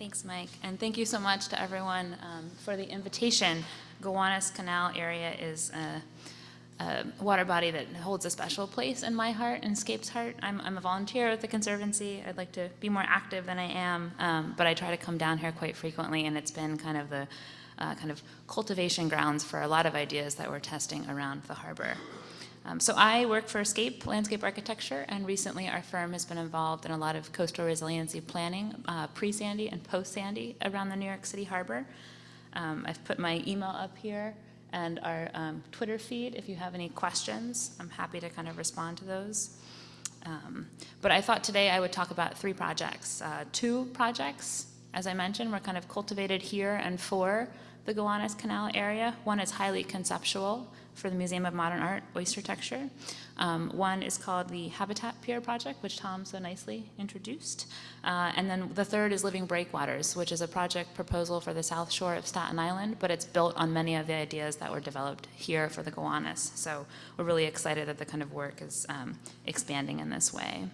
Thanks, Mike. And thank you so much to everyone for the invitation. Gowanus Canal area is a water body that holds a special place in my heart and SCAPE's heart. I'm a volunteer at the Conservancy. I'd like to be more active than I am, but I try to come down here quite frequently, and it's been kind of the cultivation grounds for a lot of ideas that we're testing around the harbor. So I work for SCAPE, Landscape Architecture, and recently our firm has been involved in a lot of coastal resiliency planning, pre-Sandy and post-Sandy around the New York City harbor. I've put my email up here and our Twitter feed. If you have any questions, I'm happy to kind of respond to those. But I thought today I would talk about 3 projects. 2 projects, as I mentioned, were kind of cultivated here and for the Gowanus Canal area. One is highly conceptual for the Museum of Modern Art, oyster texture. One is called the Habitat Pier Project, which Tom so nicely introduced. And then the third is Living Breakwaters, which is a project proposal for the South Shore of Staten Island, but it's built on many of the ideas that were developed here for the Gowanus. So we're really excited that the kind of work is expanding in this way.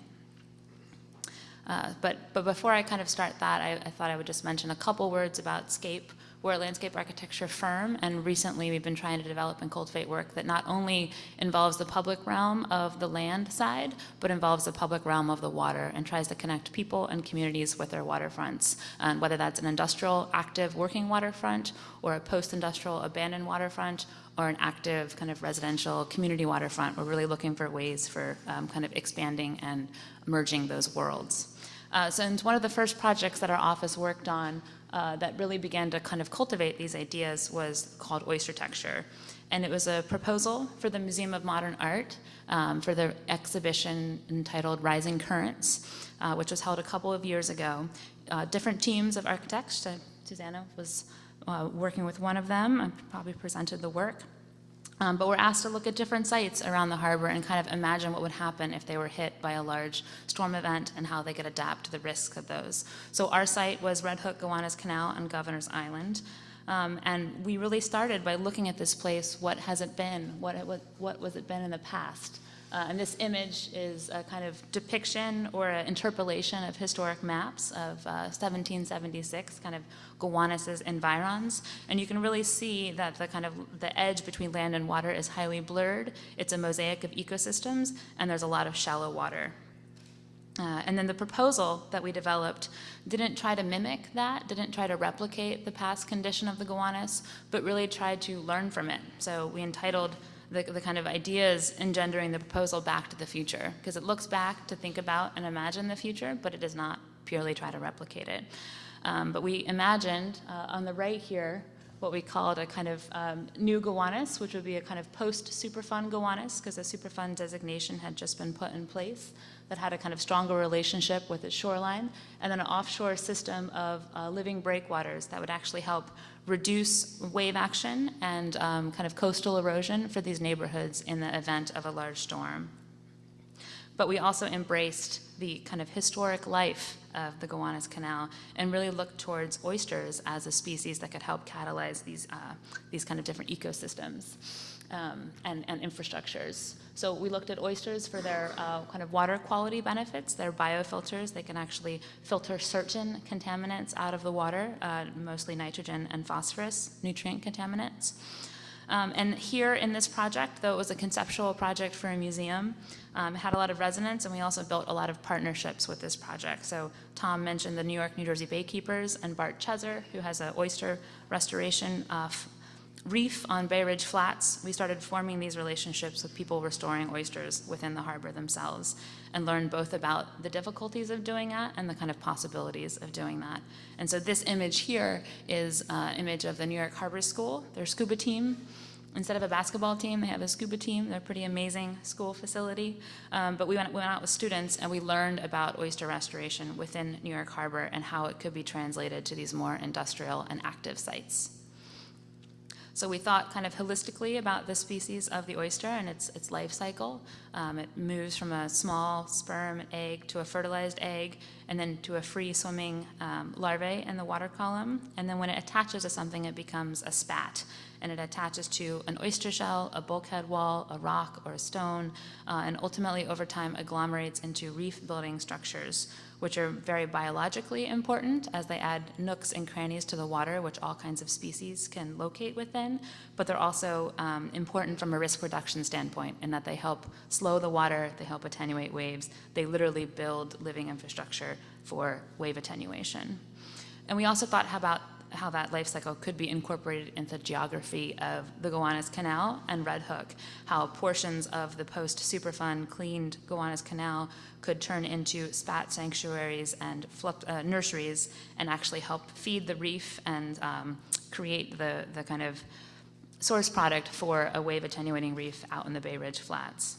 But before I kind of start that, I thought I would just mention a couple words about SCAPE. We're a landscape architecture firm, and recently we've been trying to develop and cultivate work that not only involves the public realm of the land side, but involves the public realm of the water and tries to connect people and communities with their waterfronts. And whether that's an industrial, active, working waterfront, or a post-industrial, abandoned waterfront, or an active kind of residential community waterfront, we're really looking for ways for kind of expanding and merging those worlds. So it's one of the first projects that our office worked on that really began to kind of cultivate these ideas was called Oyster Texture. And it was a proposal for the Museum of Modern Art for their exhibition entitled Rising Currents, which was held a couple of years ago. Different teams of architects, Susanna was working with one of them, I probably presented the work. But we're asked to look at different sites around the harbor and kind of imagine what would happen if they were hit by a large storm event and how they could adapt to the risks of those. So our site was Red Hook Gowanus Canal on Governor's Island. And we really started by looking at this place. What has it been? What was it been in the past? And this image is a kind of depiction or an interpolation of historic maps of 1776, kind of Gowanus's environs. And you can really see that the edge between land and water is highly blurred. It's a mosaic of ecosystems, and there's a lot of shallow water. And then the proposal that we developed didn't try to mimic that, didn't try to replicate the past condition of the Gowanus, but really tried to learn from it. So we entitled the kind of ideas engendering the proposal Back to the Future, because it looks back to think about and imagine the future, but it does not purely try to replicate it. But we imagined on the right here what we called a kind of new Gowanus, which would be a kind of post-Superfund Gowanus, because a Superfund designation had just been put in place that had a kind of stronger relationship with its shoreline, and then an offshore system of living breakwaters that would actually help reduce wave action and kind of coastal erosion for these neighborhoods in the event of a large storm. But we also embraced the kind of historic life of the Gowanus Canal and really looked towards oysters as a species that could help catalyze these kind of different ecosystems and infrastructures. So we looked at oysters for their kind of water quality benefits, their biofilters. They can actually filter certain contaminants out of the water, mostly nitrogen and phosphorus nutrient contaminants. And here in this project, though it was a conceptual project for a museum, it had a lot of resonance, and we also built a lot of partnerships with this project. So Tom mentioned the New York, New Jersey Baykeepers and Bart Cheser, who has an oyster restoration reef on Bay Ridge Flats. We started forming these relationships with people restoring oysters within the harbor themselves and learned both about the difficulties of doing that and the kind of possibilities of doing that. And so this image here is an image of the New York Harbor School, their scuba team. Instead of a basketball team, they have a scuba team. They're a pretty amazing school facility. But we went out with students and we learned about oyster restoration within New York Harbor and how it could be translated to these more industrial and active sites. So we thought kind of holistically about the species of the oyster and its life cycle. It moves from a small sperm egg to a fertilized egg and then to a free-swimming larvae in the water column. And then when it attaches to something, it becomes a spat. And it attaches to an oyster shell, a bulkhead wall, a rock, or a stone, and ultimately over time agglomerates into reef-building structures which are very biologically important as they add nooks and crannies to the water, which all kinds of species can locate within, but they're also important from a risk reduction standpoint in that they help slow the water, they help attenuate waves, they literally build living infrastructure for wave attenuation. And we also thought about how that life cycle could be incorporated into geography of the Gowanus Canal and Red Hook, how portions of the post-Superfund cleaned Gowanus Canal could turn into spat sanctuaries and nurseries and actually help feed the reef and create the kind of source product for a wave attenuating reef out in the Bay Ridge Flats.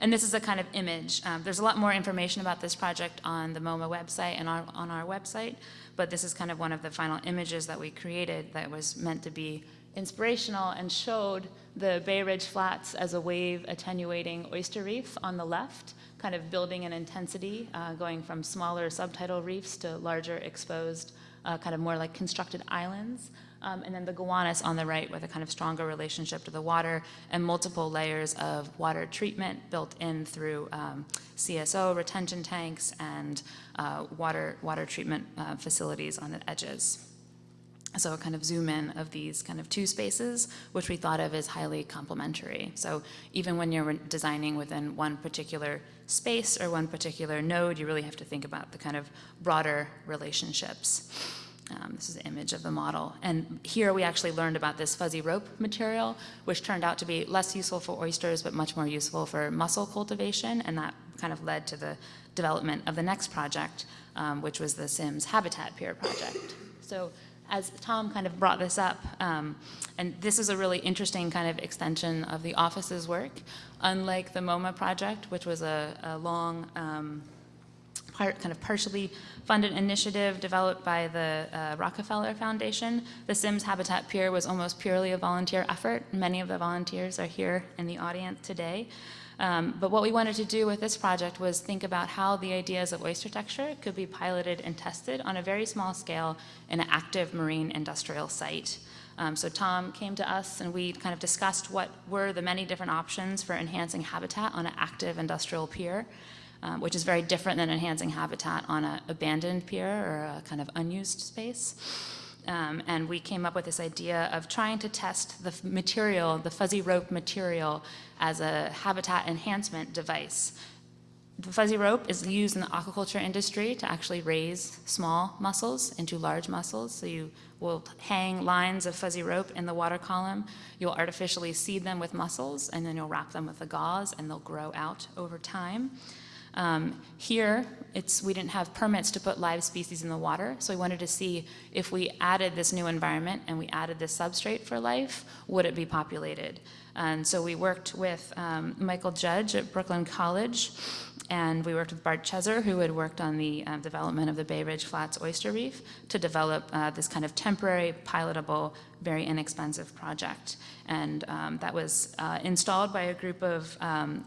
And this is a kind of image. There's a lot more information about this project on the MoMA website and on our website, but this is kind of one of the final images that we created that was meant to be inspirational and showed the Bay Ridge Flats as a wave attenuating oyster reef on the left, kind of building in intensity, going from smaller subtidal reefs to larger exposed, kind of more like constructed islands. And then the Gowanus on the right with a kind of stronger relationship to the water and multiple layers of water treatment built in through CSO retention tanks and water treatment facilities on the edges. So a kind of zoom in of these kind of two spaces, which we thought of as highly complementary. So even when you're designing within one particular space or one particular node, you really have to think about the kind of broader relationships. This is an image of the model. And here we actually learned about this fuzzy rope material, which turned out to be less useful for oysters, but much more useful for mussel cultivation. And that kind of led to the development of the next project, which was the Sims Habitat Pier project. So as Tom kind of brought this up, and this is a really interesting kind of extension of the office's work. Unlike the MoMA project, which was a long, kind of partially funded initiative developed by the Rockefeller Foundation, the Sims Habitat Pier was almost purely a volunteer effort. Many of the volunteers are here in the audience today. But what we wanted to do with this project was think about how the ideas of oyster texture could be piloted and tested on a very small scale in an active marine industrial site. So Tom came to us and we kind of discussed what were the many different options for enhancing habitat on an active industrial pier, which is very different than enhancing habitat on an abandoned pier or a kind of unused space. And we came up with this idea of trying to test the material, the fuzzy rope material, as a habitat enhancement device. The fuzzy rope is used in the aquaculture industry to actually raise small mussels into large mussels. So you will hang lines of fuzzy rope in the water column. You'll artificially seed them with mussels, and then you'll wrap them with a gauze, and they'll grow out over time. Here, we didn't have permits to put live species in the water, so we wanted to see if we added this new environment and we added this substrate for life, would it be populated? And so we worked with Michael Judge at Brooklyn College, and we worked with Bart Cheser, who had worked on the development of the Bay Ridge Flats oyster reef, to develop this kind of temporary, pilotable, very inexpensive project. And that was installed by a group of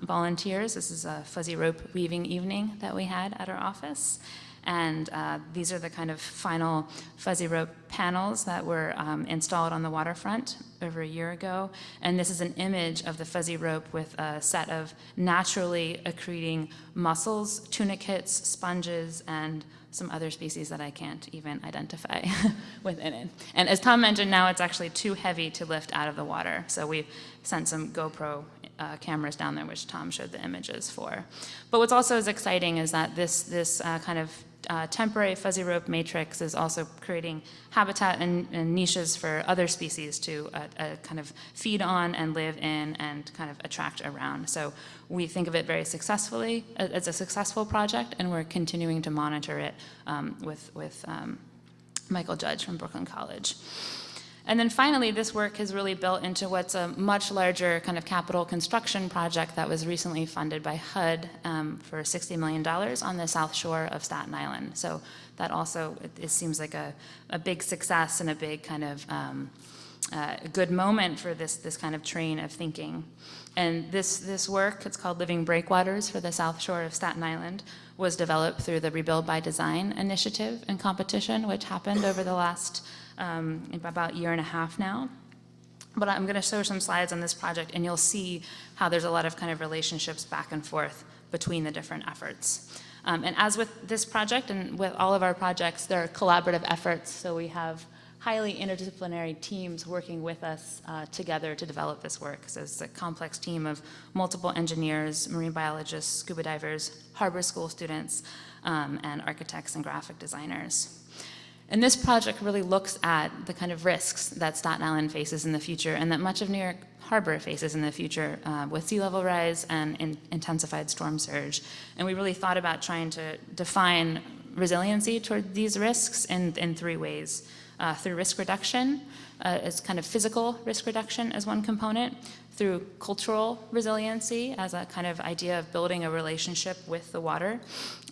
volunteers. This is a fuzzy rope weaving evening that we had at our office. And these are the kind of final fuzzy rope panels that were installed on the waterfront over a year ago. And this is an image of the fuzzy rope with a set of naturally accreting mussels, tunicates, sponges, and some other species that I can't even identify within it. And as Tom mentioned, now it's actually too heavy to lift out of the water. So we've sent some GoPro cameras down there, which Tom showed the images for. But what's also as exciting is that this kind of temporary fuzzy rope matrix is also creating habitat and niches for other species to kind of feed on and live in and kind of attract around. So we think of it very successfully as a successful project, and we're continuing to monitor it with Michael Judge from Brooklyn College. And then finally, this work has really built into what's a much larger kind of capital construction project that was recently funded by HUD for $60 million on the south shore of Staten Island. So that also, it seems like a big success and a big kind of good moment for this kind of train of thinking. And this work, it's called Living Breakwaters for the south shore of Staten Island, was developed through the Rebuild by Design initiative and competition, which happened over the last about a year and a half now. But I'm going to show some slides on this project, and you'll see how there's a lot of kind of relationships back and forth between the different efforts. And as with this project and with all of our projects, there are collaborative efforts. So we have highly interdisciplinary teams working with us together to develop this work. So it's a complex team of multiple engineers, marine biologists, scuba divers, harbor school students, and architects and graphic designers. And this project really looks at the kind of risks that Staten Island faces in the future and that much of New York Harbor faces in the future with sea level rise and intensified storm surge. And we really thought about trying to define resiliency toward these risks in three ways. Through risk reduction, as kind of physical risk reduction as one component, through cultural resiliency as a kind of idea of building a relationship with the water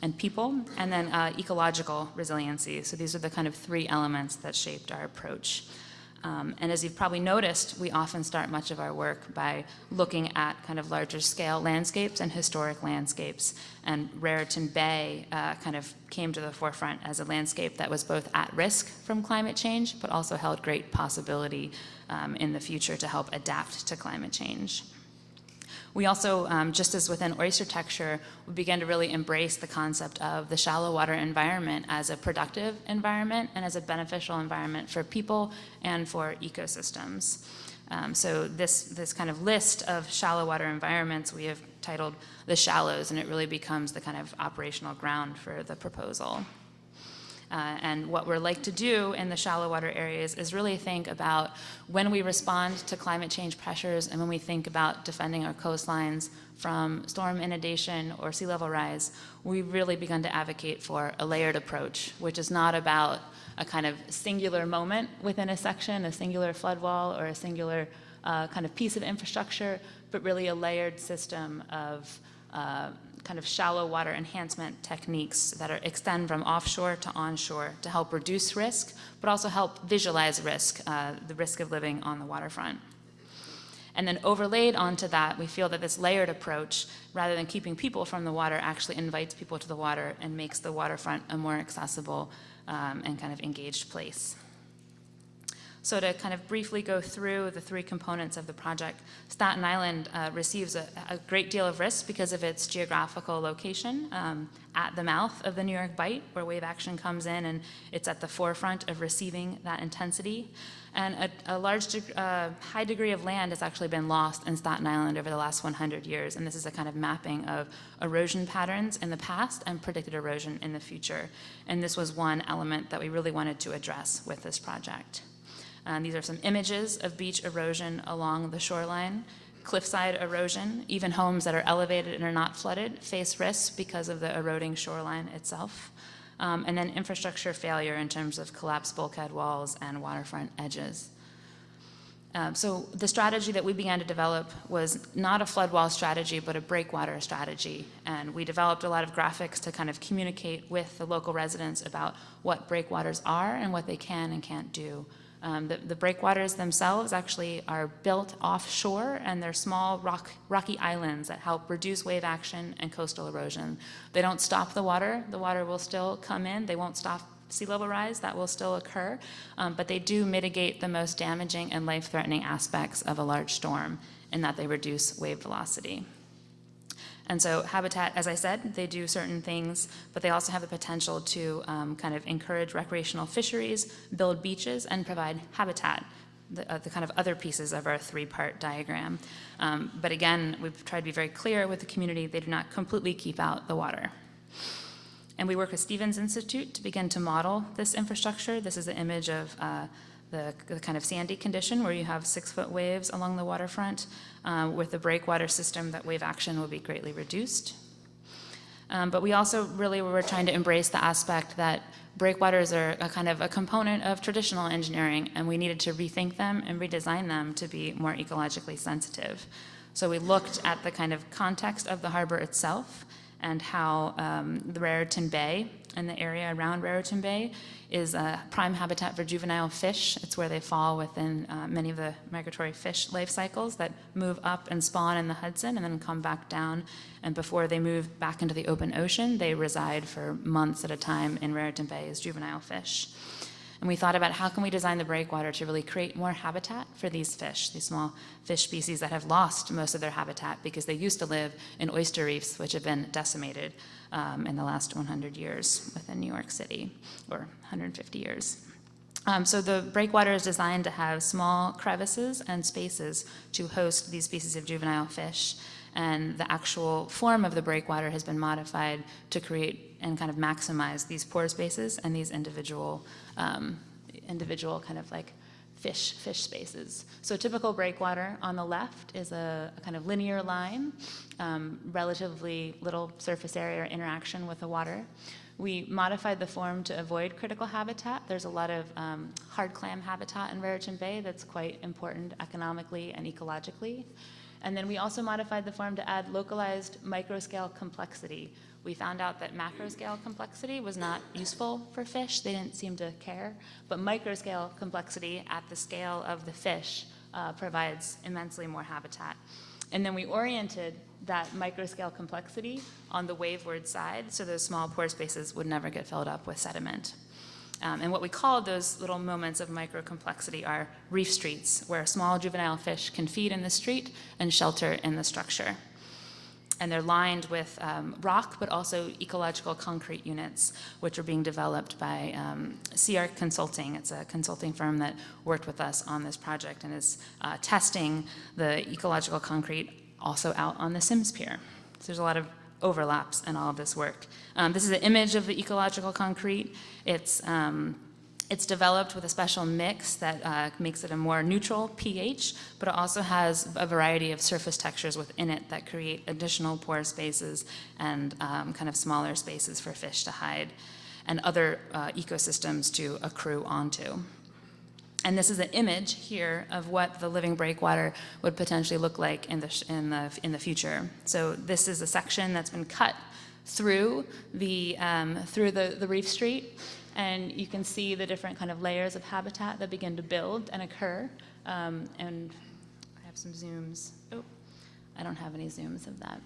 and people, and then ecological resiliency. So these are the kind of three elements that shaped our approach. And as you've probably noticed, we often start much of our work by looking at kind of larger scale landscapes and historic landscapes. And Raritan Bay kind of came to the forefront as a landscape that was both at risk from climate change, but also held great possibility in the future to help adapt to climate change. We also, just as within oyster texture, we began to really embrace the concept of the shallow water environment as a productive environment and as a beneficial environment for people and for ecosystems. So this kind of list of shallow water environments we have titled the shallows, and it really becomes the kind of operational ground for the proposal. And what we're like to do in the shallow water areas is really think about when we respond to climate change pressures and when we think about defending our coastlines from storm inundation or sea level rise, we've really begun to advocate for a layered approach, which is not about a kind of singular moment within a section, a singular flood wall or a singular kind of piece of infrastructure, but really a layered system of kind of shallow water enhancement techniques that extend from offshore to onshore to help reduce risk, but also help visualize risk, the risk of living on the waterfront. And then overlaid onto that, we feel that this layered approach, rather than keeping people from the water, actually invites people to the water and makes the waterfront a more accessible and kind of engaged place. So to kind of briefly go through the three components of the project, Staten Island receives a great deal of risk because of its geographical location at the mouth of the New York Bight, where wave action comes in, and it's at the forefront of receiving that intensity. And a high degree of land has actually been lost in Staten Island over the last 100 years, and this is a kind of mapping of erosion patterns in the past and predicted erosion in the future. And this was one element that we really wanted to address with this project. These are some images of beach erosion along the shoreline. Cliffside erosion, even homes that are elevated and are not flooded, face risks because of the eroding shoreline itself. And then infrastructure failure in terms of collapsed bulkhead walls and waterfront edges. So the strategy that we began to develop was not a flood wall strategy, but a breakwater strategy. And we developed a lot of graphics to kind of communicate with the local residents about what breakwaters are and what they can and can't do. The breakwaters themselves actually are built offshore, and they're small rocky islands that help reduce wave action and coastal erosion. They don't stop the water will still come in. They won't stop sea level rise, that will still occur, but they do mitigate the most damaging and life-threatening aspects of a large storm in that they reduce wave velocity. And so Habitat, as I said, they do certain things, but they also have the potential to kind of encourage recreational fisheries, build beaches, and provide habitat, the kind of other pieces of our three-part diagram. But again, we've tried to be very clear with the community, they do not completely keep out the water. And we work with Stevens Institute to begin to model this infrastructure. This is an image of the kind of sandy condition where you have 6-foot waves along the waterfront. With the breakwater system, that wave action will be greatly reduced. But we also really were trying to embrace the aspect that breakwaters are a kind of a component of traditional engineering, and we needed to rethink them and redesign them to be more ecologically sensitive. So we looked at the kind of context of the harbor itself and how the Raritan Bay and the area around Raritan Bay is a prime habitat for juvenile fish. It's where they fall within many of the migratory fish life cycles that move up and spawn in the Hudson and then come back down. And before they move back into the open ocean, they reside for months at a time in Raritan Bay as juvenile fish. And we thought about how can we design the breakwater to really create more habitat for these fish, these small fish species that have lost most of their habitat because they used to live in oyster reefs, which have been decimated in the last 100 years within New York City, or 150 years. So the breakwater is designed to have small crevices and spaces to host these species of juvenile fish. And the actual form of the breakwater has been modified to create and kind of maximize these pore spaces and these individual kind of like fish spaces. So typical breakwater on the left is a kind of linear line, relatively little surface area or interaction with the water. We modified the form to avoid critical habitat. There's a lot of hard clam habitat in Raritan Bay that's quite important economically and ecologically. And then we also modified the form to add localized microscale complexity. We found out that macroscale complexity was not useful for fish. They didn't seem to care. But microscale complexity at the scale of the fish provides immensely more habitat. And then we oriented that microscale complexity on the waveward side, so those small pore spaces would never get filled up with sediment. And what we call those little moments of microcomplexity are reef streets, where small juvenile fish can feed in the street and shelter in the structure. And they're lined with rock, but also ecological concrete units, which are being developed by CR Consulting. It's a consulting firm that worked with us on this project and is testing the ecological concrete also out on the Sims Pier. So there's a lot of overlaps in all of this work. This is an image of the ecological concrete. It's developed with a special mix that makes it a more neutral pH, but it also has a variety of surface textures within it that create additional pore spaces and kind of smaller spaces for fish to hide and other ecosystems to accrue onto. And this is an image here of what the living breakwater would potentially look like in the future. So this is a section that's been cut through the reef street, and you can see the different kind of layers of habitat that begin to build and occur. And I have some zooms. Oh, I don't have any zooms of that.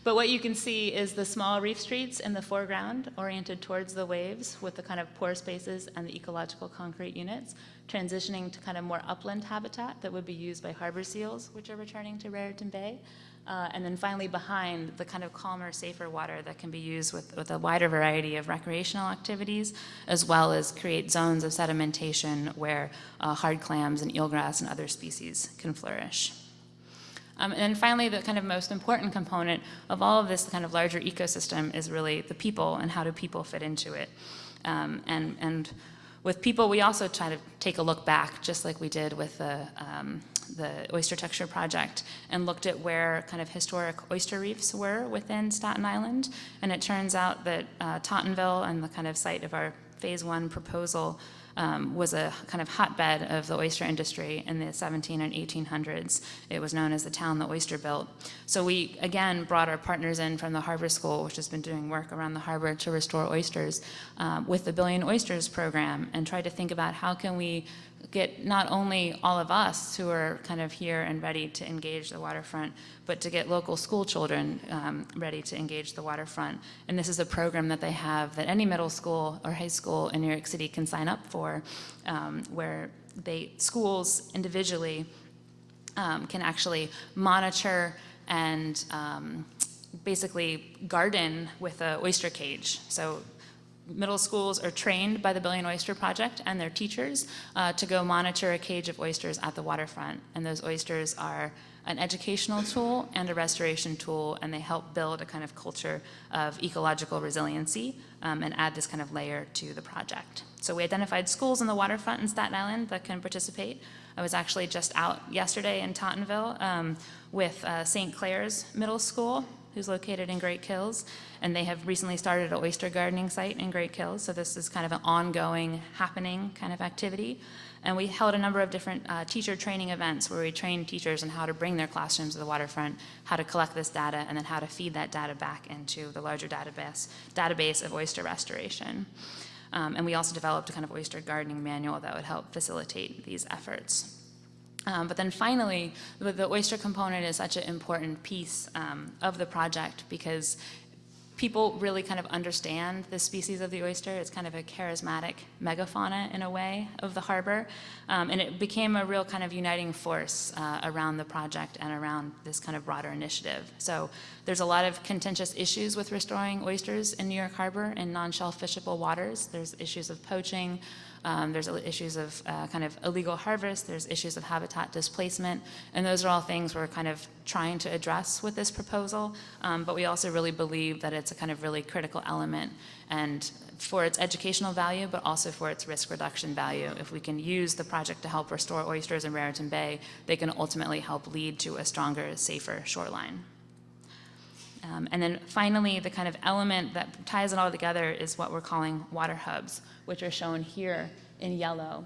But what you can see is the small reef streets in the foreground oriented towards the waves with the kind of pore spaces and the ecological concrete units, transitioning to kind of more upland habitat that would be used by harbor seals, which are returning to Raritan Bay. And then finally behind, the kind of calmer, safer water that can be used with a wider variety of recreational activities, as well as create zones of sedimentation where hard clams and eelgrass and other species can flourish. And then finally, the kind of most important component of all of this kind of larger ecosystem is really the people and how do people fit into it. And with people, we also try to take a look back, just like we did with the Oyster Texture Project, and looked at where kind of historic oyster reefs were within Staten Island. And it turns out that Tottenville and the kind of site of our Phase 1 proposal was a kind of hotbed of the oyster industry in the 17 and 1800s. It was known as the town the oyster built. So we, again, brought our partners in from the Harbor School, which has been doing work around the harbor to restore oysters, with the Billion Oysters program, and tried to think about how can we get not only all of us who are kind of here and ready to engage the waterfront, but to get local school children ready to engage the waterfront. And this is a program that they have that any middle school or high school in New York City can sign up for, where schools individually can actually monitor and basically garden with an oyster cage. So middle schools are trained by the Billion Oyster Project and their teachers to go monitor a cage of oysters at the waterfront. And those oysters are an educational tool and a restoration tool, and they help build a kind of culture of ecological resiliency and add this kind of layer to the project. So we identified schools on the waterfront in Staten Island that can participate. I was actually just out yesterday in Tottenville with St. Clair's Middle School, who's located in Great Kills, and they have recently started an oyster gardening site in Great Kills, so this is kind of an ongoing, happening kind of activity. And we held a number of different teacher training events where we trained teachers on how to bring their classrooms to the waterfront, how to collect this data, and then how to feed that data back into the larger database of oyster restoration. And we also developed a kind of oyster gardening manual that would help facilitate these efforts. But then finally, the oyster component is such an important piece of the project because people really kind of understand the species of the oyster. It's kind of a charismatic megafauna in a way of the harbor. And it became a real kind of uniting force around the project and around this kind of broader initiative. So there's a lot of contentious issues with restoring oysters in New York Harbor in non-shell fishable waters. There's issues of poaching. There's issues of kind of illegal harvest, there's issues of habitat displacement, and those are all things we're kind of trying to address with this proposal, but we also really believe that it's a kind of really critical element, and for its educational value, but also for its risk reduction value. If we can use the project to help restore oysters in Raritan Bay, they can ultimately help lead to a stronger, safer shoreline. And then finally, the kind of element that ties it all together is what we're calling water hubs, which are shown here in yellow.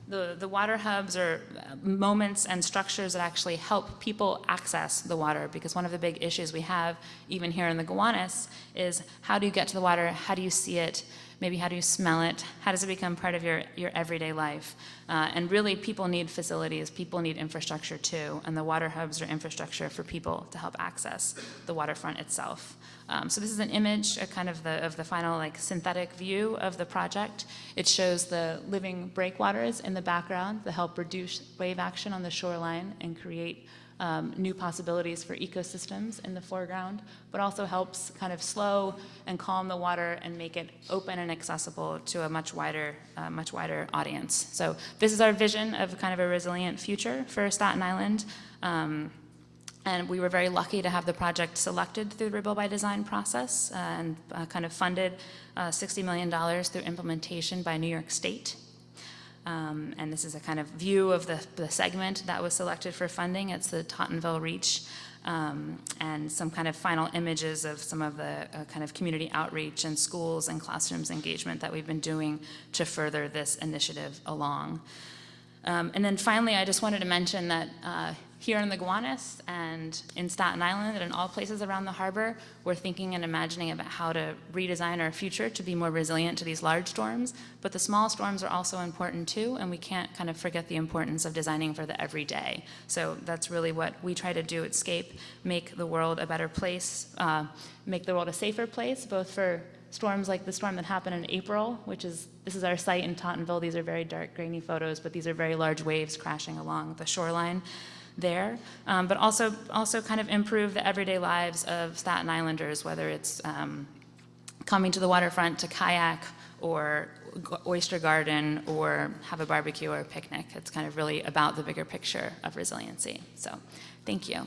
The water hubs are moments and structures that actually help people access the water, because one of the big issues we have, even here in the Gowanus, is how do you get to the water, how do you see it, maybe how do you smell it, how does it become part of your everyday life? And really, people need facilities, people need infrastructure too, and the water hubs are infrastructure for people to help access the waterfront itself. So this is an image, kind of the final like synthetic view of the project. It shows the living breakwaters in the background that help reduce wave action on the shoreline and create new possibilities for ecosystems in the foreground, but also helps kind of slow and calm the water and make it open and accessible to a much wider audience. So this is our vision of kind of a resilient future for Staten Island. And we were very lucky to have the project selected through the Rebuild by Design process and kind of funded $60 million through implementation by New York State. And this is a kind of view of the segment that was selected for funding. It's the Tottenville Reach, and some kind of final images of some of the kind of community outreach and schools and classrooms engagement that we've been doing to further this initiative along. And then finally, I just wanted to mention that here in the Gowanus and in Staten Island and in all places around the harbor, we're thinking and imagining about how to redesign our future to be more resilient to these large storms. But the small storms are also important too, and we can't kind of forget the importance of designing for the everyday. So that's really what we try to do at SCAPE, make the world a better place, make the world a safer place, both for storms like the storm that happened in April, this is our site in Tottenville. These are very dark, grainy photos, but these are very large waves crashing along the shoreline there, but also kind of improve the everyday lives of Staten Islanders, whether it's coming to the waterfront to kayak or oyster garden or have a barbecue or a picnic. It's kind of really about the bigger picture of resiliency. So thank you.